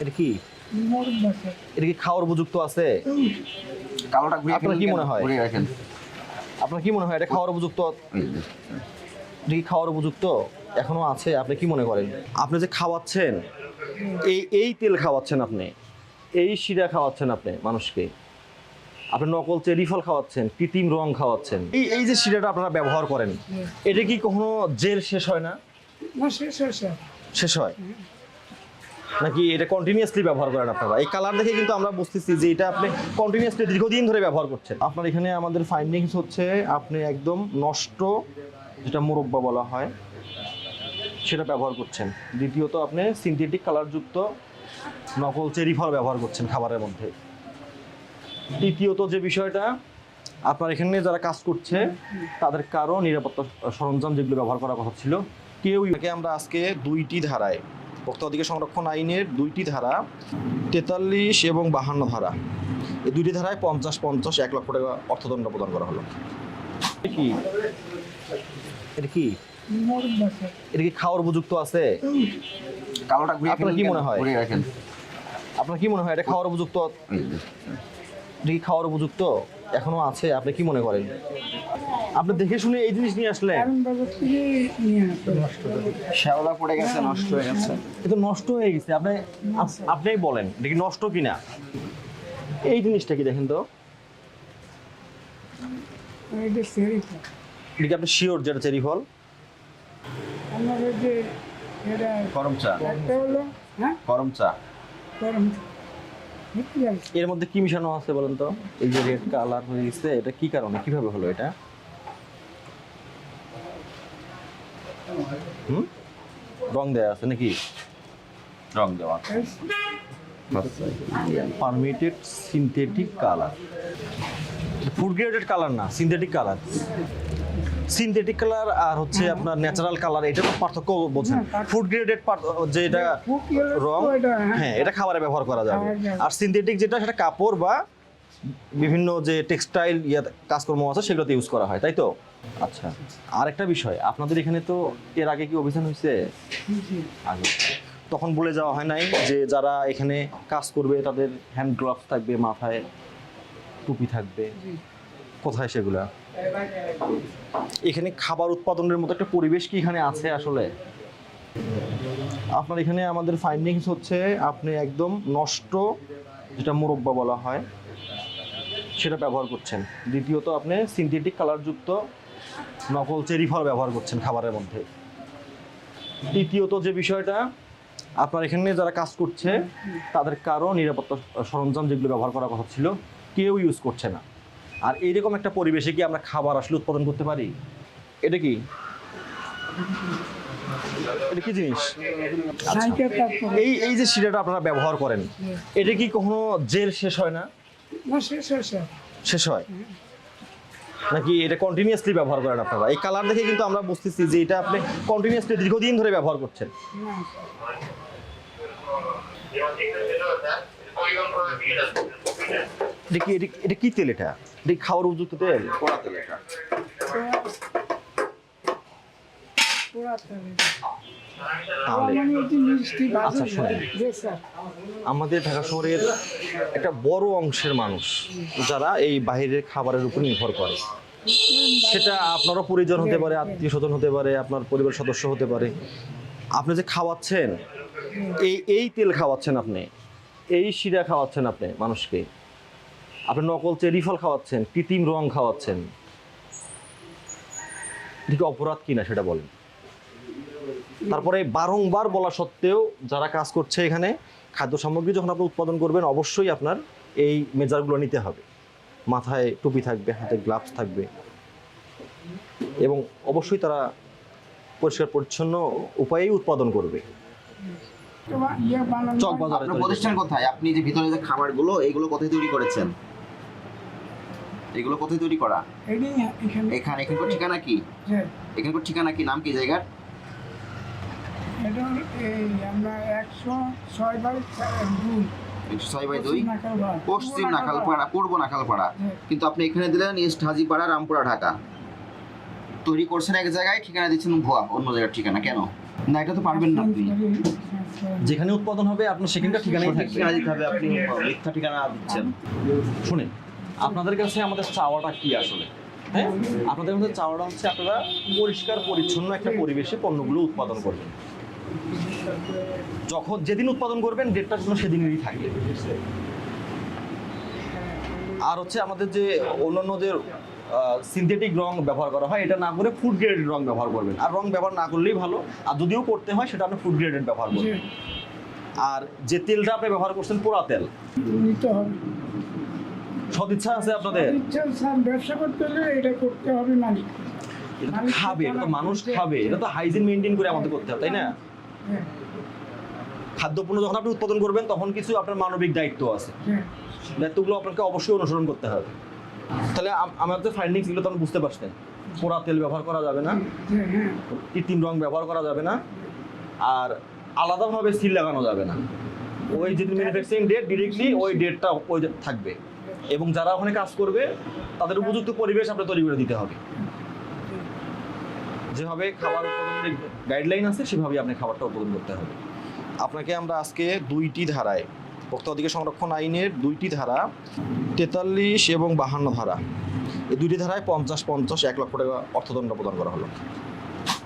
এটা কি এটা কি খাওয়ার উপযুক্ত আছে? কালোটা ঘুরিয়ে আপনার কি মনে হয়? ঘুরিয়ে রাখেন। আপনার কি মনে হয় এটা খাওয়ার উপযুক্ত? এটা কি খাওয়ার উপযুক্ত এখনো আছে? আপনি কি মনে করেন? আপনি যে খাওয়াচ্ছেন, এই তেল খাওয়াচ্ছেন আপনি, এই শিরা খাওয়াচ্ছেন আপনি মানুষকে, আপনি নকল চেরি ফল খাওয়াচ্ছেন, কৃত্রিম রং খাওয়াচ্ছেন, এই যে শিরাটা আপনারা ব্যবহার করেন, এটা কি কখনো জেল শেষ হয় না? শেষ হয় নাকি এটা কন্টিনিউয়াসলি ব্যবহার করেন আপনারা? এই কালার দেখে কিন্তু আমরা বুঝতেছি যে এটা আপনি কন্টিনিউয়াসলি দীর্ঘদিন ধরে ব্যবহার করছেন। আপনার এখানে আমাদের ফাইন্ডিংস হচ্ছে আপনি একদম নষ্ট, যেটা মুরব্বা বলা হয়, সেটা ব্যবহার করছেন। দ্বিতীয়ত আপনি সিনথেটিক কালারযুক্ত নকল চেরি ফল ব্যবহার করছেন খাবারের মধ্যে। তৃতীয়ত যে বিষয়টা, আপনার এখানে যারা কাজ করছে তাদের কারো নিরাপত্তা সরঞ্জাম যেগুলো ব্যবহার করার কথা ছিল কেউই। আমরা আজকে দুইটি ধারায়, ভোক্তা অধিকার সংরক্ষণ আইনের দুইটি ধারা 43 এবং 52 ধারা, এই দুইটি ধারায় 50-50 1 লক্ষ টাকা অর্থদণ্ড প্রদান করা হলো। কি এটা কি এটা কি খাওয়ার উপযুক্ত আছে? কালোটা ঘুরিয়ে আপনার কি মনে হয়? ঘুরিয়ে রাখেন। আপনার কি মনে হয় এটা খাওয়ার উপযুক্ত? এটা কি খাওয়ার উপযুক্ত এখনো আছে? আপনি কি মনে করেন? আপনি দেখে শুনে এই জিনিস নিয়ে আসলেন? শ্যাওলা পড়ে গেছে, নষ্ট হয়ে গেছে। এটা নষ্ট হয়ে গেছে। আপনিই বলেন এটা কি নষ্ট কিনা? এই জিনিসটা কি দেখেন তো, এটা কি আপনি শিওর যেটা চেরি ফল? গরম চা, গরম চা। এর মধ্যে কি মিশানো আছে বলেন তো? এই যে রেড কালার হয়ে গেছে, এটা কি কারণে, কিভাবে হলো এটা? রং দেয়া আছে নাকি? রং দেওয়া। Permitted synthetic colour, food graded colour না, সিনথেটিক কালার। সিনথেটিক কালার আর হচ্ছে আপনার ন্যাচারাল কালার, এটা তো পার্থক্য বোঝেন। ফুড গ্রেডেড যে এটা রং, হ্যাঁ, এটা খাবারে ব্যবহার করা যাবে। আর সিনথেটিক যেটা, সেটা কাপড় বা বিভিন্ন যে টেক্সটাইল কাজকর্ম আছে সেগুলোতে ইউজ করা হয়, তাই তো? আচ্ছা, আর একটা বিষয়, আপনাদের এখানে তো এর আগে কি অভিযান হয়েছে? আগে তখন বলে যাওয়া হয় নাই যে যারা এখানে কাজ করবে তাদের হ্যান্ড গ্লাভস থাকবে, মাথায় টুপি থাকবে? কোথায় সেগুলা? এখানে খাবার উৎপাদনের মতো একটা পরিবেশ কি এখানে আছে আসলে? আপনার এখানে আমাদের ফাইন্ডিংস হচ্ছে আপনি একদম নষ্ট, যেটা মুরব্বা বলা হয়, সেটা ব্যবহার করছেন। দ্বিতীয়ত আপনি সিনথেটিক কালারযুক্ত নকল চেরি ফল ব্যবহার করছেন খাবারের মধ্যে। তৃতীয়ত যে বিষয়টা, আপনার এখানে যারা কাজ করছে তাদের কারো নিরাপত্তা সরঞ্জাম যেগুলো ব্যবহার করার কথা ছিল কেউ ইউজ করছে না। আর এইরকম একটা পরিবেশে কি আমরা খাবার আসলে উৎপাদন করতে পারি? এটা কি, এটা কি জিনিস? এই যে শিরাটা আপনারা ব্যবহার করেন, এটা কি কখনো জেল শেষ হয় না? শেষ হয় নাকি এটা কন্টিনিউয়াসলি ব্যবহার করেন আপনারা? এই কালার দেখে কিন্তু আমরা বুঝতেছি যে এটা আপনি কন্টিনিউয়াসলি দীর্ঘদিন ধরে ব্যবহার করছেন। এটা কি তেল? এটা খাওয়ার উপযুক্ত তেল? পোড়া তেল এটা। আচ্ছা শুনেন, আমাদের ঢাকা শহরের একটা বড় অংশের মানুষ যারা এই বাইরের খাবারের উপর নির্ভর করে, সেটা আপনারও পরিজন হতে পারে, আত্মীয় স্বজন হতে পারে, আপনার পরিবার সদস্য হতে পারে। আপনি যে খাওয়াচ্ছেন, এই তেল খাওয়াচ্ছেন আপনি, এই শিরা খাওয়াচ্ছেন আপনি মানুষকে, আপনি নকল চেরি ফল খাওয়াচ্ছেন, কৃত্রিম রং খাওয়াচ্ছেন, এটা অপরাধ কিনা সেটা বলেন। তারপরে বারংবার বলা সত্ত্বেও যারা কাজ করছে এখানে, খাদ্য সামগ্রী যখন আপনি উৎপাদন করবেন অবশ্যই আপনার এই মেজারগুলো নিতে হবে। মাথায় টুপি থাকবে, হাতে গ্লাভস থাকবে, এবং অবশ্যই তারা পরিষ্কার পরিচ্ছন্ন উপায়েই উৎপাদন করবে। আপনার প্রতিষ্ঠান কোথায়? আপনি যে ভিতরে যে খাবারগুলো, এগুলো কোথায় তৈরি করেছেন? এগুলো কোথায় তৈরি করা? এখানে ঠিকানা কি? এখানকার ঠিকানা কি? নাম কি জায়গার? আমরা 106/2 পশ্চিম নাখালপাড়া, পূর্ব নাখালপাড়া। কিন্তু আপনি এখানে দিলেন ইস্ট হাজিপাড়া, রামপুরা, ঢাকা। তৈরি করছেন এক জায়গায়, ঠিকানা দিচ্ছেন ভুয়া অন্য জায়গার ঠিকানা, কেন? না এটা তো পারবেন না আপনি। যেখানে উৎপাদন হবে আপনার সেখানকার ঠিকানাই থাকবে। ঠিকানা দিতে হবে, আপনি মিথ্যা ঠিকানা দিচ্ছেন। শুনেন, আপনাদের কাছে আমাদের চাওয়াটা কি আসলে? হ্যাঁ, আপনাদের কাছে চাওয়াটা হচ্ছে আপনারা পরিষ্কার পরিচ্ছন্ন একটা পরিবেশে পণ্যগুলো উৎপাদন করবেন। যখন যেদিন উৎপাদন করবেন ডেটটা যেন সেদিনেরই থাকে। আর হচ্ছে আমাদের যে অন্যান্য যে সিনথেটিক রং ব্যবহার করা হয় এটা না করে ফুড গ্রেডেড রং ব্যবহার করবেন। আর রং ব্যবহার না করলেই ভালো, আর যদিও করতে হয় সেটা আপনি ফুড গ্রেডেড ব্যবহার করবেন। আর যে তেলটা আপনি ব্যবহার করছেন পোড়া তেল, নিতে হবে। সদিচ্ছা আছে আপনাদের? ইচ্ছা স্যার, ব্যবসা করতে হলে এটা করতে হবে মালিক। এটা তো খাবে, এটা তো মানুষ খাবে, এটা তো হাইজিন মেনটেন করে আমাদের করতে হবে, তাই না? হ্যাঁ, খাদ্যপণ্য যখন আপনি উৎপাদন করবেন তখন কিছু আপনার মানবিক দায়িত্ব আছে, হ্যাঁ, দায়িত্বগুলো আপনাকে অবশ্যই অনুসরণ করতে হবে। তাহলে আমাদের ফাইন্ডিংস গুলো তো আপনি বুঝতে পারছেন। পোড়া তেল ব্যবহার করা যাবে না, হ্যাঁ, হ্যাঁ, কৃত্রিম রং ব্যবহার করা যাবে না, আর আলাদাভাবে সিল লাগানো যাবে না। ওই যে ম্যানুফ্যাকচারিং ডেট ডিরেক্টলি ওই ডেটটা ওই থাকবে, এবং যারা ওখানে কাজ করবে তাদের উপযুক্ত পরিবেশ আপনি তৈরি করে দিতে হবে। যেভাবে খাবার উৎপাদনের গাইডলাইন আছে সেভাবেই আপনি খাবারটা উৎপাদন করতে হবে। আপনাকে আমরা আজকে 2টি ধারায়, ভোক্তা অধিকার সংরক্ষণ আইনের 2টি ধারা 43 এবং 52 ধারা, এই 2টি ধারায় 50-50 1 লক্ষ টাকা অর্থদণ্ড প্রদান করা হলো।